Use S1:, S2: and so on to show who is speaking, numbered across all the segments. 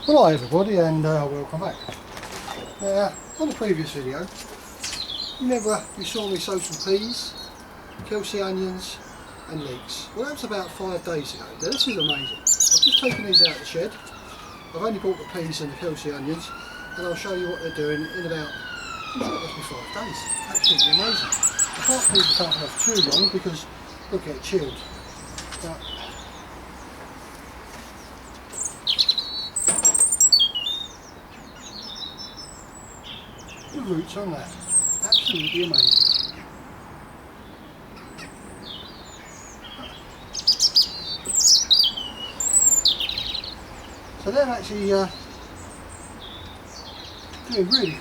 S1: Well, hi everybody, and welcome back. Now, on the previous video, you saw me sow some peas, Kelsey onions and leeks. Well, that was about 5 days ago. Now, this is amazing. I've just taken these out of the shed. I've only bought the peas and the Kelsey onions, and I'll show you what they're doing in about, I'm sure it must be 5 days. Absolutely amazing. I can't keep the stuff off too long because they'll get chilled. Now, the roots on that, absolutely amazing. So they're actually doing really,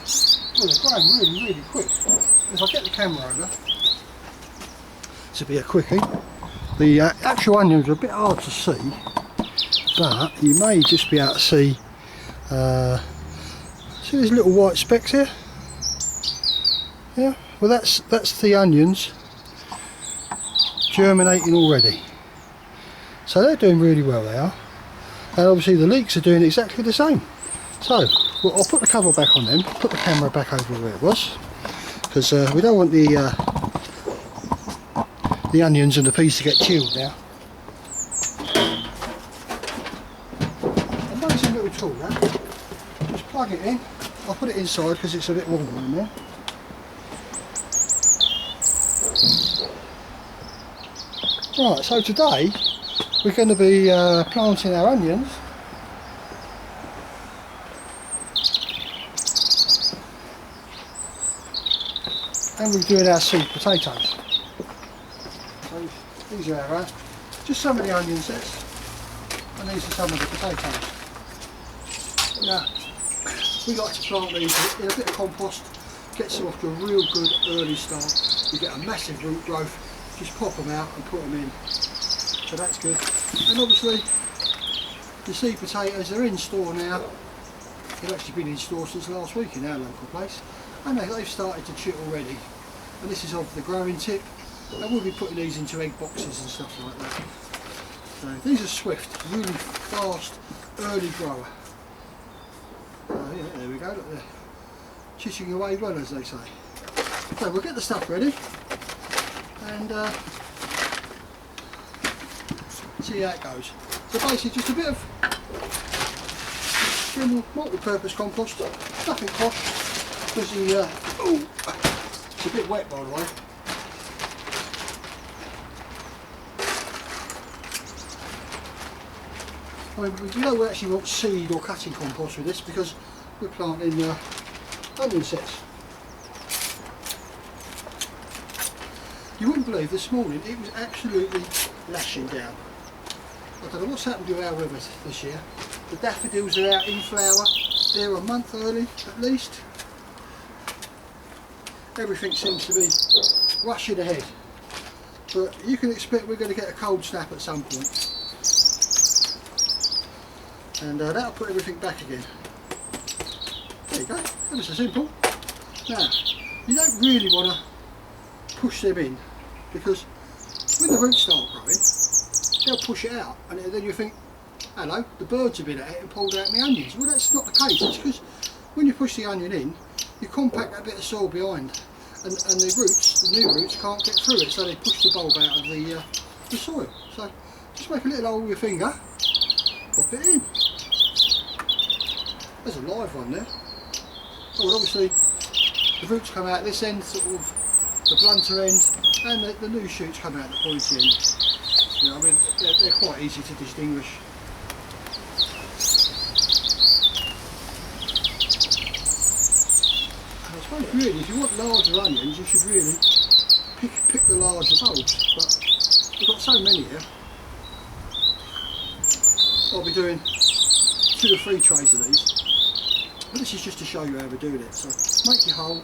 S1: well, they're growing really quick. If I get the camera over, this will be a quickie. The actual onions are a bit hard to see, but you may just be able to see, see these little white specks here? Yeah, well that's the onions germinating already. So they're doing really well, they are. And obviously the leeks are doing exactly the same. So well, I'll put the cover back on them, put the camera back over where it was, because we don't want the onions and the peas to get chilled now. Amazing little tool, that. Just plug it in. I'll put it inside because it's a bit warmer in there. Right, so today we're going to be planting our onions and we're doing our seed potatoes. So these are our, just some of the onion sets, and these are some of the potatoes. Now we like to plant these in a bit of compost, gets them off to a real good early start. You get a massive root growth. Just pop them out and put them in, so that's good. And obviously the seed potatoes are in store now. They've actually been in store since last week in our local place, and they've started to chit already. And this is of the growing tip, and we'll be putting these into egg boxes and stuff like that. So these are swift, really fast, early grower. Yeah, there we go, look, they're chitting away well, as they say. So we'll get the stuff ready and see how it goes. So basically just a bit of general multi-purpose compost, nothing posh, because it's a bit wet by the way. I mean, we don't actually want seed or cutting compost with this because we're planting onion sets. You wouldn't believe this morning it was absolutely lashing down. I don't know what's happened to our weather this year. The daffodils are out in flower. They're a month early at least. Everything seems to be rushing ahead. But you can expect we're going to get a cold snap at some point. And that'll put everything back again. There you go. That was so simple. Now, you don't really want to push them in, because when the roots start growing they'll push it out, and then you think, hello, the birds have been at it and pulled out my onions. Well, that's not the case. It's because when you push the onion in, you compact that bit of soil behind, and the roots, the new roots, can't get through it, so they push the bulb out of the soil. So just make a little hole with your finger, pop it in. There's a live one there. Oh, well, obviously the roots come out this end, sort of the blunter end, and the new shoots come out the pointy end. You know, I mean, they're quite easy to distinguish. And I suppose really, if you want larger onions, you should really pick the larger bulbs. But we've got so many here. I'll be doing 2 or 3 trays of these. But this is just to show you how we're doing it. So make your hole,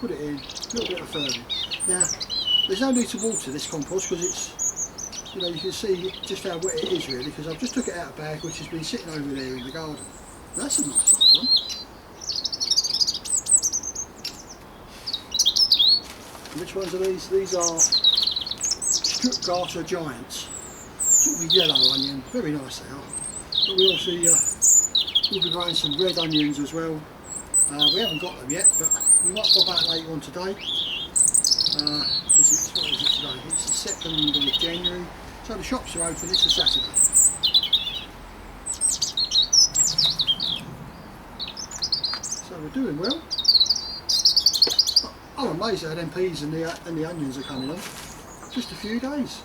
S1: put it in, a little bit of ferment. Now, there's no need to water this compost because it's, you know, you can see just how wet it is really, because I've just took it out of a bag which has been sitting over there in the garden. That's a nice size one. And which ones are these? These are Stuttgarter Giants. Sort of yellow onion, very nice they are. But we obviously We'll be growing some red onions as well. We haven't got them yet, but we might pop out later on today. What is it today? It's the 2nd of January, so the shops are open. It's a Saturday. So we're doing well. I'm amazed at them peas and the onions are coming on. Just a few days.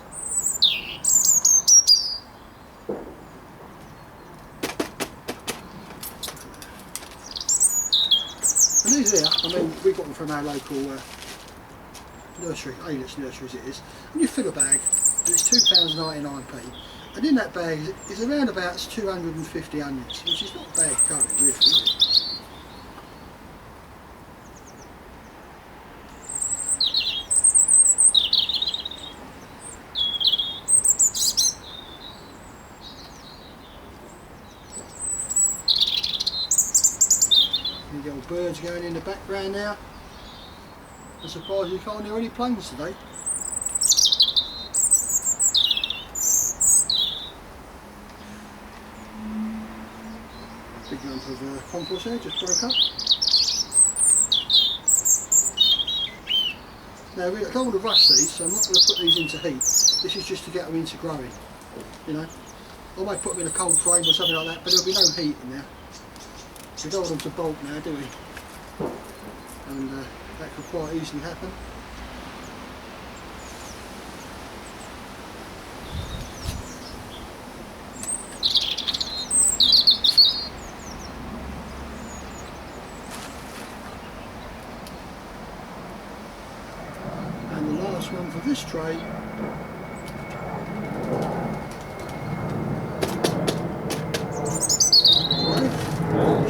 S1: And these here, I mean, we got them from our local nursery, A-list nurseries it is. And you fill a bag, and it's £2.99p. And in that bag is around about 250 onions, which is not bad going, really, is it? The old birds going in the background now. I'm surprised you can't hear any planes today. Big lump of compost there, just broke up. Now I don't want to rush these, so I'm not going to put these into heat. This is just to get them into growing. You know, I might put them in a cold frame or something like that, but there'll be no heat in there. We don't want them to bolt now, do we? And that could quite easily happen. And the last one for this tray.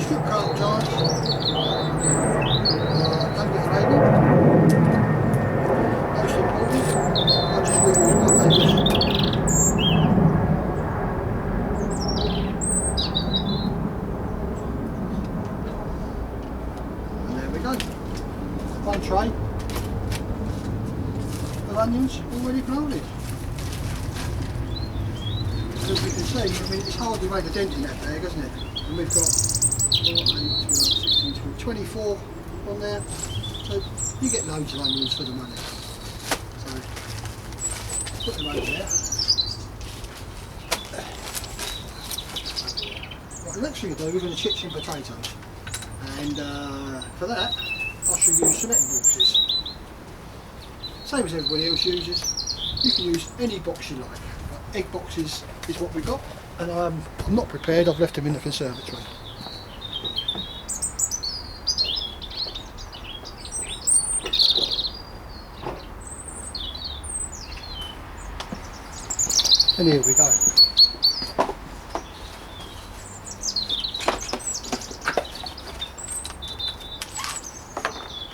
S1: Strip carp jars, don't get a label. Most important, I just reuse my labels. And there we go. One tray of onions already planted. As we can see, I mean, it's hardly made a dent in that bag, hasn't it? And we've got 4, 8, 12, 16, 12, 24 on there, so you get loads of onions for the money. So put them over there. Right, the next thing to do, we're going to chip some potatoes, and for that I shall use some egg boxes. Same as everybody else uses. You can use any box you like, but egg boxes is what we got, and I'm not prepared. I've left them in the conservatory. And here we go.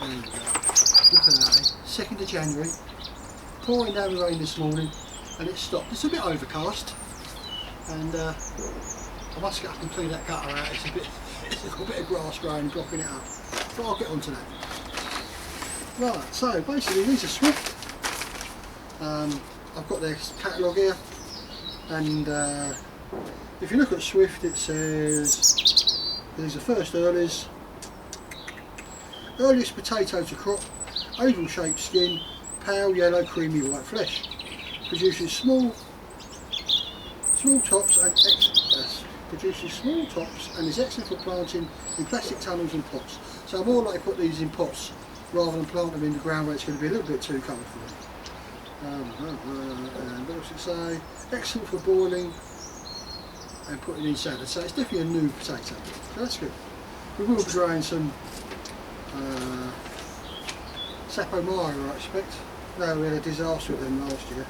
S1: And look at that, 2nd of January, pouring down the rain this morning, and it's stopped. It's a bit overcast, and I must get up and clean that gutter out. It's got a bit of grass growing, blocking it up, but I'll get onto that. Right, so basically these are Swift. I've got their catalogue here. And if you look at Swift, it says these are first earlies, earliest potato to crop, oval shaped skin, pale yellow creamy white flesh, produces small tops and is excellent for planting in plastic tunnels and pots. So I'm more likely to put these in pots rather than plant them in the ground where it's going to be a little bit too cold for them. And what does it say? Excellent for boiling and putting in salad. So it's definitely a new potato. So that's good. We will be growing some Sapomara, I expect. No, we had a disaster with them last year.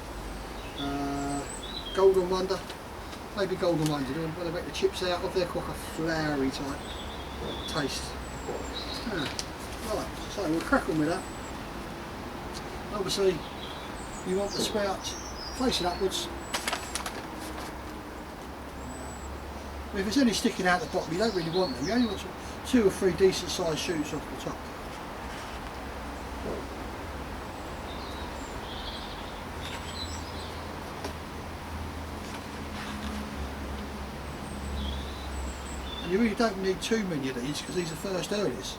S1: Golden Wonder. Maybe Golden Wonder. When they make the chips out of, they're quite a floury type taste. Right, so we'll crack on with that. Obviously, you want the sprouts facing upwards. If there's any sticking out the bottom, you don't really want them. You only want 2 or 3 decent sized shoots off the top. And You really don't need too many of these because these are first earlies.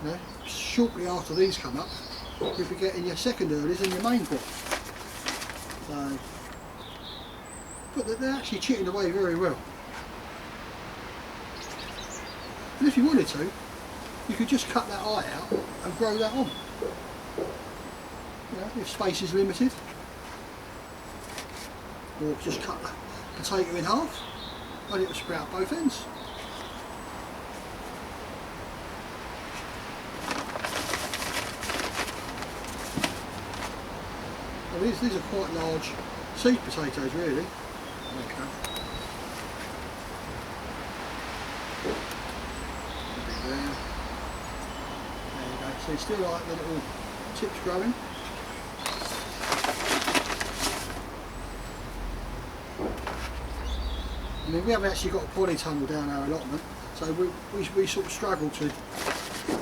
S1: You know, shortly after these come up, you'll be getting your second earlies and your main crop. So, but they're actually chitting away very well. And if you wanted to, you could just cut that eye out and grow that on. You know, if space is limited. Or just cut the potato in half and it will sprout both ends. Well, these are quite large seed potatoes really. Okay. There you go. So you still like the little tips growing. I mean, we haven't actually got a polytunnel down our allotment, so we sort of struggle to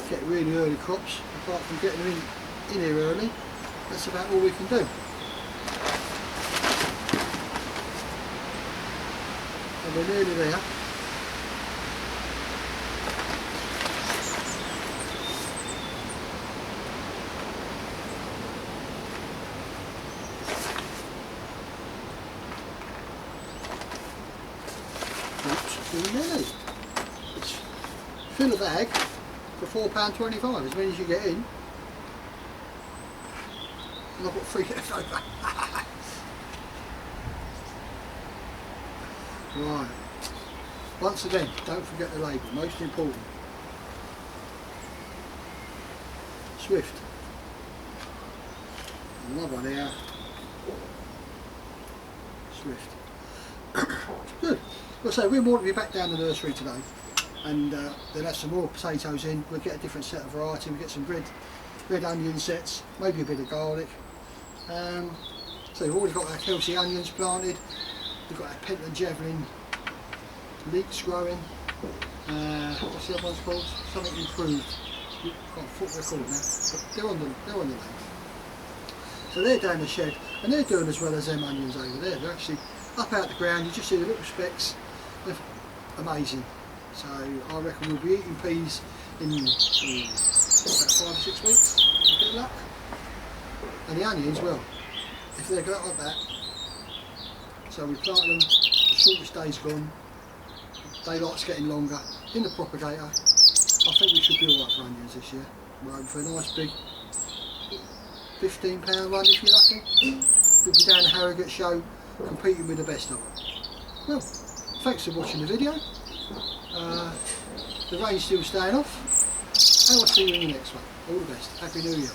S1: get really early crops. Apart from getting them in here early, that's about all we can do. And we're nearly there. Nearly. It's fill a bag for £4.25, as many as you get in. And I've got 3 left over. Right. Once again, don't forget the label, most important. Swift. Another one here. Swift. Good. Well, so we're more to be back down the nursery today, and then have some more potatoes in. We'll get a different set of variety. We'll get some red onion sets, maybe a bit of garlic. So we've already got our Kelsey onions planted. We've got our Pentland Javelin leeks growing. What's the other one's called? Something improved. I can't what they're called now, but they're on the lane. So they're down the shed, and they're doing as well as them onions over there. They're actually up out the ground. You just see the little specks. They're amazing. So I reckon we'll be eating peas in about 5 or 6 weeks. A bit of luck. And the onions, well, if they go like that, so we plant them, the shortest day's gone, daylight's getting longer, in the propagator. I think we should be alright for onions this year. We're hoping for a nice big £15 run if you're lucky. We'll be down the Harrogate show competing with the best of them. Well, thanks for watching the video. The rain's still staying off, and I'll see you in the next one. All the best. Happy New Year.